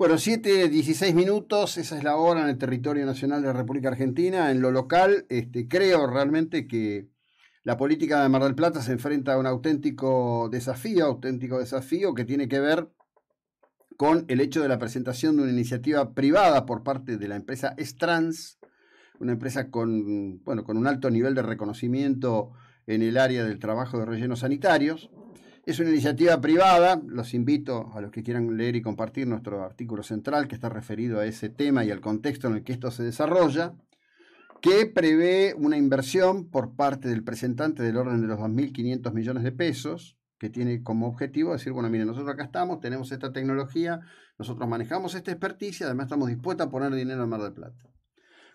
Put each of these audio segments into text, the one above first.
Bueno, 7:16 minutos, esa es la hora en el territorio nacional de la República Argentina. En lo local, creo realmente que la política de Mar del Plata se enfrenta a un auténtico desafío que tiene que ver con el hecho de la presentación de una iniciativa privada por parte de la empresa Estrans, una empresa con un alto nivel de reconocimiento en el área del trabajo de rellenos sanitarios. Es una iniciativa privada, los invito a los que quieran leer y compartir nuestro artículo central que está referido a ese tema y al contexto en el que esto se desarrolla, que prevé una inversión por parte del presentante del orden de los 2.500 millones de pesos, que tiene como objetivo decir, bueno, miren, nosotros acá estamos, tenemos esta tecnología, nosotros manejamos esta experticia, además estamos dispuestos a poner dinero en Mar del Plata.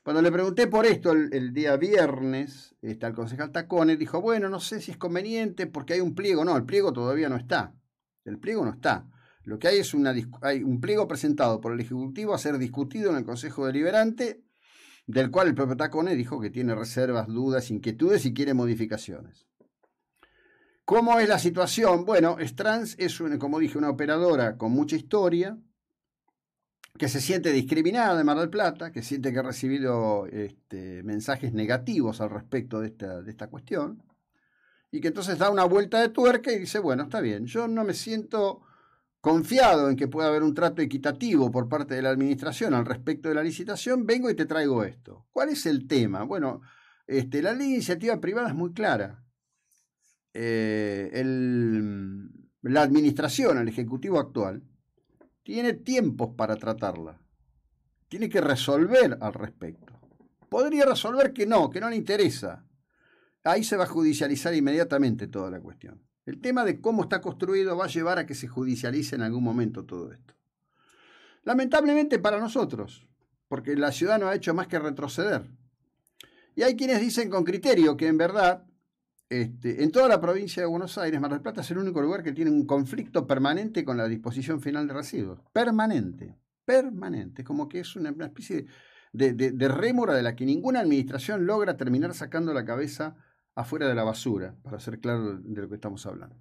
Cuando le pregunté por esto el día viernes, al concejal Taccone dijo, bueno, no sé si es conveniente porque hay un pliego. No, el pliego todavía no está. El pliego no está. Lo que hay es hay un pliego presentado por el Ejecutivo a ser discutido en el Consejo Deliberante, del cual el propio Taccone dijo que tiene reservas, dudas, inquietudes y quiere modificaciones. ¿Cómo es la situación? Bueno, Estrans es, como dije, una operadora con mucha historia, que se siente discriminada de Mar del Plata, que siente que ha recibido mensajes negativos al respecto de esta cuestión, y que entonces da una vuelta de tuerca y dice, bueno, está bien, yo no me siento confiado en que pueda haber un trato equitativo por parte de la administración al respecto de la licitación, vengo y te traigo esto. ¿Cuál es el tema? Bueno, la ley de iniciativa privada es muy clara. La administración, el Ejecutivo actual, tiene tiempos para tratarla. Tiene que resolver al respecto. Podría resolver que no le interesa. Ahí se va a judicializar inmediatamente toda la cuestión. El tema de cómo está construido va a llevar a que se judicialice en algún momento todo esto. Lamentablemente para nosotros, porque la ciudad no ha hecho más que retroceder. Y hay quienes dicen con criterio que en verdad, en toda la provincia de Buenos Aires, Mar del Plata es el único lugar que tiene un conflicto permanente con la disposición final de residuos. Permanente. Como que es una especie de rémora de la que ninguna administración logra terminar sacando la cabeza afuera de la basura, para ser claro de lo que estamos hablando.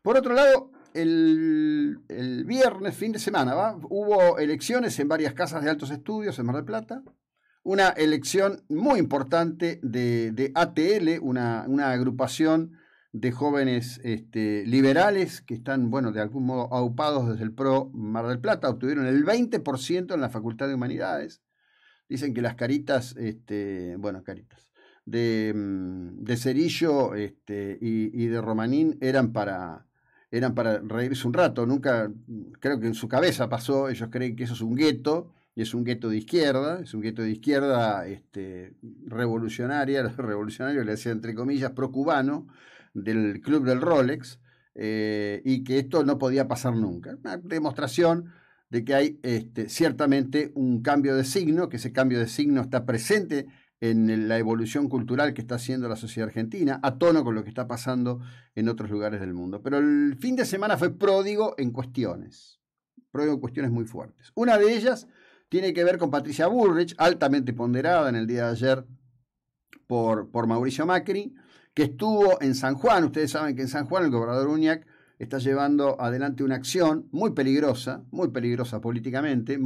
Por otro lado, el viernes, fin de semana, hubo elecciones en varias casas de altos estudios en Mar del Plata. Una elección muy importante de ATL, una agrupación de jóvenes liberales que están, de algún modo aupados desde el PRO Mar del Plata, obtuvieron el 20% en la Facultad de Humanidades. Dicen que las caritas, de Cerillo y de Romanín eran para reírse un rato. Nunca, creo que en su cabeza pasó, ellos creen que eso es un gueto. Y es un gueto de izquierda, revolucionaria, los revolucionarios le hacían entre comillas pro-cubano, del club del Rolex, y que esto no podía pasar nunca. Una demostración de que hay ciertamente un cambio de signo, que ese cambio de signo está presente en la evolución cultural que está haciendo la sociedad argentina, a tono con lo que está pasando en otros lugares del mundo. Pero el fin de semana fue pródigo en cuestiones muy fuertes. Una de ellas tiene que ver con Patricia Bullrich, altamente ponderada en el día de ayer por Mauricio Macri, que estuvo en San Juan. Ustedes saben que en San Juan el gobernador Uñac está llevando adelante una acción muy peligrosa políticamente, de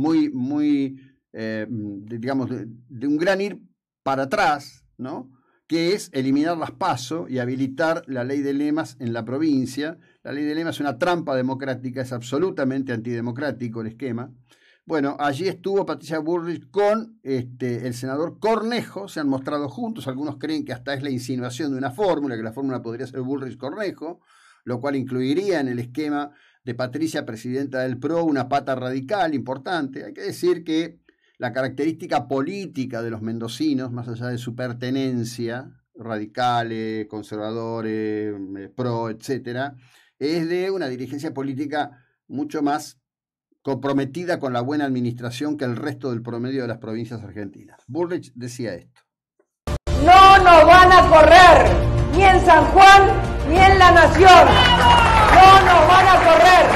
un gran ir para atrás, ¿no? Que es eliminar las PASO y habilitar la ley de lemas en la provincia. La ley de lemas es una trampa democrática, es absolutamente antidemocrático el esquema. Bueno, allí estuvo Patricia Bullrich con el senador Cornejo, se han mostrado juntos, algunos creen que hasta es la insinuación de una fórmula, que la fórmula podría ser Bullrich-Cornejo, lo cual incluiría en el esquema de Patricia, presidenta del PRO, una pata radical importante. Hay que decir que la característica política de los mendocinos, más allá de su pertenencia, radicales, conservadores, PRO, etcétera, es de una dirigencia política mucho más comprometida con la buena administración que el resto del promedio de las provincias argentinas. Bullrich decía esto. No nos van a correr, ni en San Juan, ni en la Nación. No nos van a correr.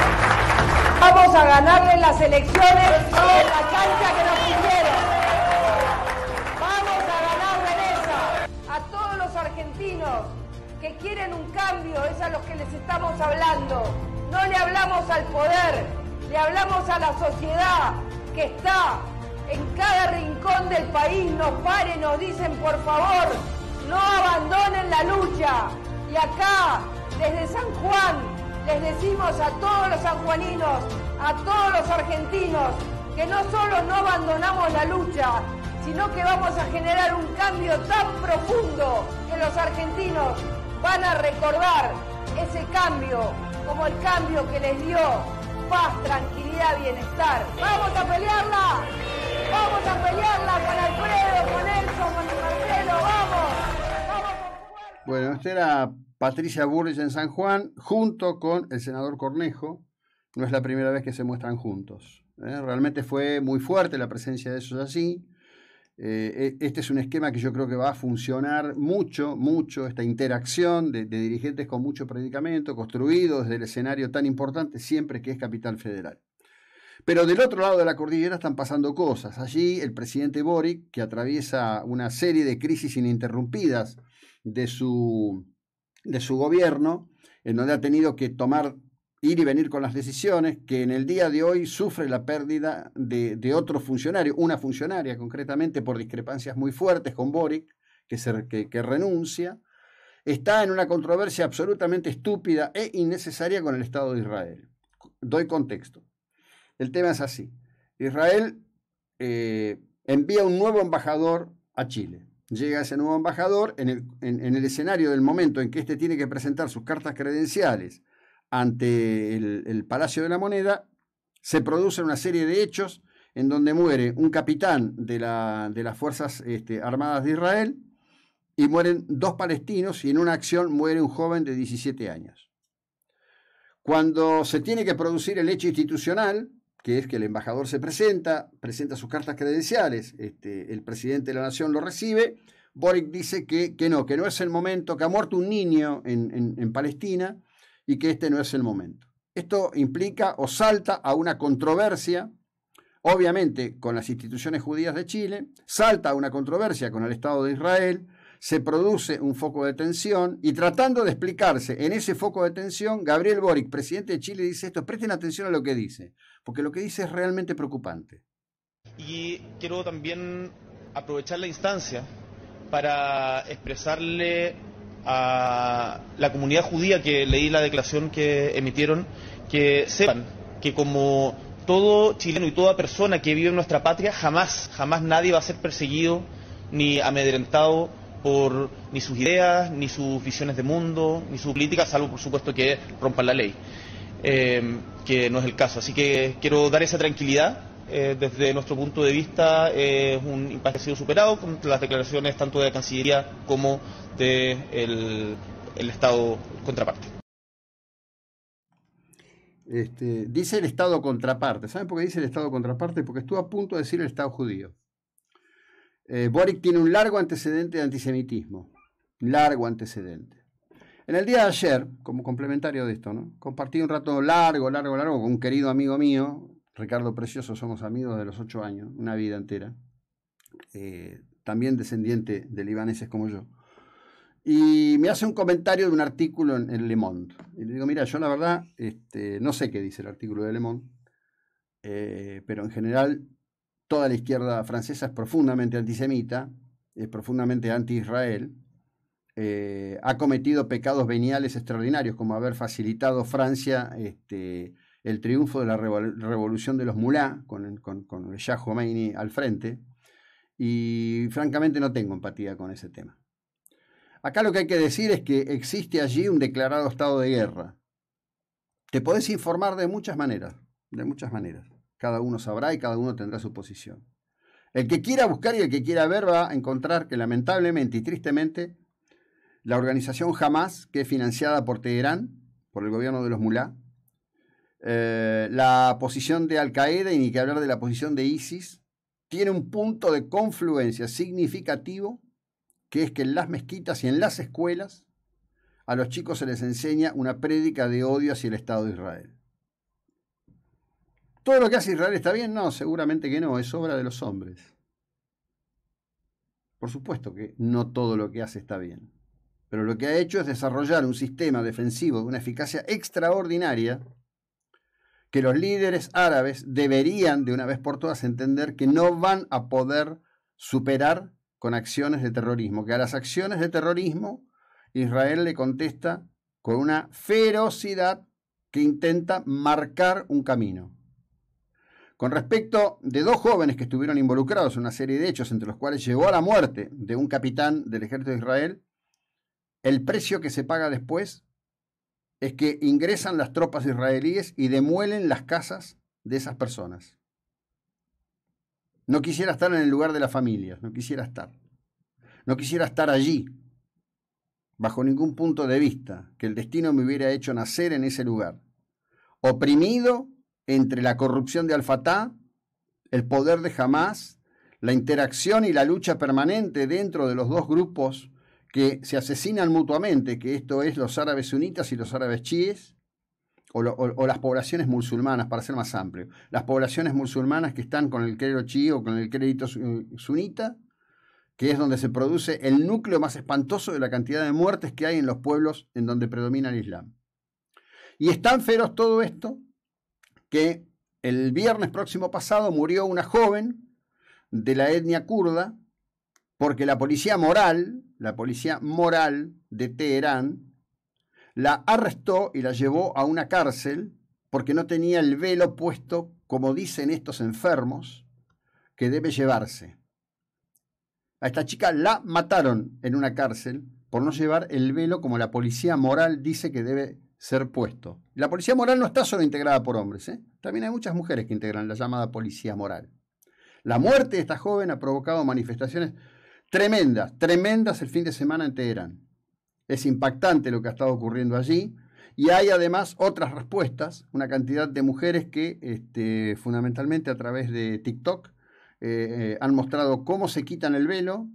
Vamos a ganarle las elecciones en la cancha que nos pidieron. Vamos a ganarle en esa. A todos los argentinos que quieren un cambio, es a los que les estamos hablando. No le hablamos al poder. Le hablamos a la sociedad que está en cada rincón del país, nos paren, nos dicen por favor, no abandonen la lucha. Y acá, desde San Juan, les decimos a todos los sanjuaninos, a todos los argentinos, que no solo no abandonamos la lucha, sino que vamos a generar un cambio tan profundo que los argentinos van a recordar ese cambio como el cambio que les dio paz, tranquilidad, bienestar. ¡Vamos a pelearla! ¡Vamos a pelearla con Alfredo, con Nelson, con Marcelo! ¡Vamos! ¡Vamos con fuerza! Bueno, esta era Patricia Bullrich en San Juan, junto con el senador Cornejo. No es la primera vez que se muestran juntos. Realmente fue muy fuerte la presencia de ellos allí. Este es un esquema que yo creo que va a funcionar mucho, esta interacción de dirigentes con mucho predicamento, construido desde el escenario tan importante siempre que es Capital Federal. Pero del otro lado de la cordillera están pasando cosas. Allí el presidente Boric, que atraviesa una serie de crisis ininterrumpidas de su gobierno, en donde ha tenido que ir y venir con las decisiones, que en el día de hoy sufre la pérdida de otro funcionario, una funcionaria concretamente por discrepancias muy fuertes con Boric, que renuncia, está en una controversia absolutamente estúpida e innecesaria con el Estado de Israel. Doy contexto. El tema es así. Israel envía un nuevo embajador a Chile. Llega ese nuevo embajador en el escenario del momento en que éste tiene que presentar sus cartas credenciales ante el Palacio de la Moneda. Se produce una serie de hechos en donde muere un capitán de las Fuerzas Armadas de Israel y mueren 2 palestinos, y en una acción muere un joven de 17 años. Cuando se tiene que producir el hecho institucional, que es que el embajador se presenta sus cartas credenciales, el presidente de la nación lo recibe, Boric dice que no es el momento, que ha muerto un niño en Palestina y que este no es el momento. Esto implica o salta a una controversia, obviamente con las instituciones judías de Chile, salta a una controversia con el Estado de Israel, se produce un foco de tensión, y tratando de explicarse en ese foco de tensión, Gabriel Boric, presidente de Chile, dice esto. Presten atención a lo que dice, porque lo que dice es realmente preocupante. Y quiero también aprovechar la instancia para expresarle a la comunidad judía, que leí la declaración que emitieron, que sepan que como todo chileno y toda persona que vive en nuestra patria, jamás nadie va a ser perseguido ni amedrentado por ni sus ideas, ni sus visiones de mundo, ni su política, salvo por supuesto que rompan la ley, que no es el caso. Así que quiero dar esa tranquilidad. Desde nuestro punto de vista es un impasse que ha sido superado con las declaraciones tanto de la Cancillería como del Estado contraparte. Dice el Estado contraparte. ¿Saben por qué dice el Estado contraparte? Porque estuvo a punto de decir el Estado judío. Boric tiene un largo antecedente de antisemitismo. Largo antecedente. En el día de ayer, como complementario de esto, ¿no?, compartí un rato largo con un querido amigo mío, Ricardo Precioso. Somos amigos de los 8 años, una vida entera. También descendiente de libaneses como yo. Y me hace un comentario de un artículo en Le Monde. Y le digo, mira, yo la verdad no sé qué dice el artículo de Le Monde, pero en general toda la izquierda francesa es profundamente antisemita, es profundamente anti-Israel, ha cometido pecados veniales extraordinarios, como haber facilitado Francia el triunfo de la revolución de los mulá, con el Shah Khomeini al frente, y francamente no tengo empatía con ese tema. Acá lo que hay que decir es que existe allí un declarado estado de guerra. Te podés informar de muchas maneras. Cada uno sabrá y cada uno tendrá su posición. El que quiera buscar y el que quiera ver va a encontrar que lamentablemente y tristemente la organización Hamas, que es financiada por Teherán, por el gobierno de los mulá, la posición de Al Qaeda, y ni que hablar de la posición de ISIS, tiene un punto de confluencia significativo, que es que en las mezquitas y en las escuelas a los chicos se les enseña una prédica de odio hacia el Estado de Israel. ¿Todo lo que hace Israel está bien? No, seguramente que no, es obra de los hombres. Por supuesto que no todo lo que hace está bien, pero lo que ha hecho es desarrollar un sistema defensivo de una eficacia extraordinaria que los líderes árabes deberían de una vez por todas entender que no van a poder superar con acciones de terrorismo, que a las acciones de terrorismo Israel le contesta con una ferocidad que intenta marcar un camino. Con respecto de 2 jóvenes que estuvieron involucrados en una serie de hechos entre los cuales llegó a la muerte de un capitán del ejército de Israel, el precio que se paga después es que ingresan las tropas israelíes y demuelen las casas de esas personas. No quisiera estar en el lugar de las familias, no quisiera estar. No quisiera estar allí, bajo ningún punto de vista, que el destino me hubiera hecho nacer en ese lugar. Oprimido entre la corrupción de Al-Fatah, el poder de Hamás, la interacción y la lucha permanente dentro de los 2 grupos que se asesinan mutuamente, que esto es los árabes sunitas y los árabes chiíes, o las poblaciones musulmanas, para ser más amplio. Las poblaciones musulmanas que están con el credo chií o con el crédito sunita, que es donde se produce el núcleo más espantoso de la cantidad de muertes que hay en los pueblos en donde predomina el Islam. Y es tan feroz todo esto que el viernes próximo pasado murió una joven de la etnia kurda porque la policía moral de Teherán la arrestó y la llevó a una cárcel porque no tenía el velo puesto, como dicen estos enfermos, que debe llevarse. A esta chica la mataron en una cárcel por no llevar el velo como la policía moral dice que debe ser puesto. La policía moral no está solo integrada por hombres, ¿eh? También hay muchas mujeres que integran la llamada policía moral. La muerte de esta joven ha provocado manifestaciones tremendas el fin de semana en Teherán. Es impactante lo que ha estado ocurriendo allí y hay además otras respuestas, una cantidad de mujeres que fundamentalmente a través de TikTok han mostrado cómo se quitan el velo,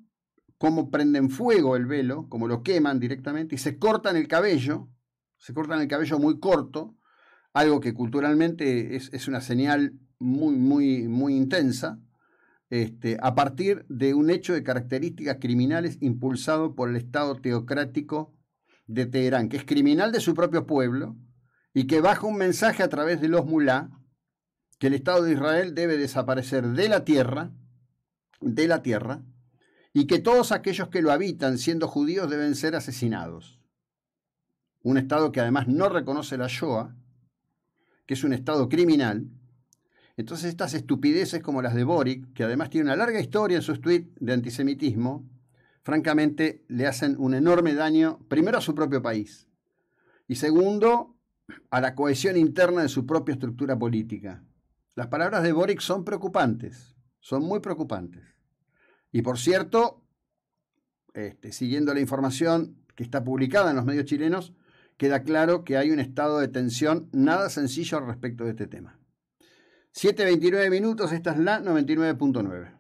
cómo prenden fuego el velo, cómo lo queman directamente y se cortan el cabello muy corto, algo que culturalmente es una señal muy intensa, a partir de un hecho de características criminales impulsado por el Estado teocrático de Teherán, que es criminal de su propio pueblo y que baja un mensaje a través de los mulá que el Estado de Israel debe desaparecer de la tierra, y que todos aquellos que lo habitan siendo judíos deben ser asesinados. Un Estado que además no reconoce la Shoah, que es un Estado criminal. Entonces estas estupideces como las de Boric, que además tiene una larga historia en sus tweets de antisemitismo, francamente le hacen un enorme daño, primero a su propio país, y segundo, a la cohesión interna de su propia estructura política. Las palabras de Boric son preocupantes, son muy preocupantes. Y por cierto, siguiendo la información que está publicada en los medios chilenos, queda claro que hay un estado de tensión nada sencillo al respecto de este tema. 7:29 minutos, esta es la 99.9.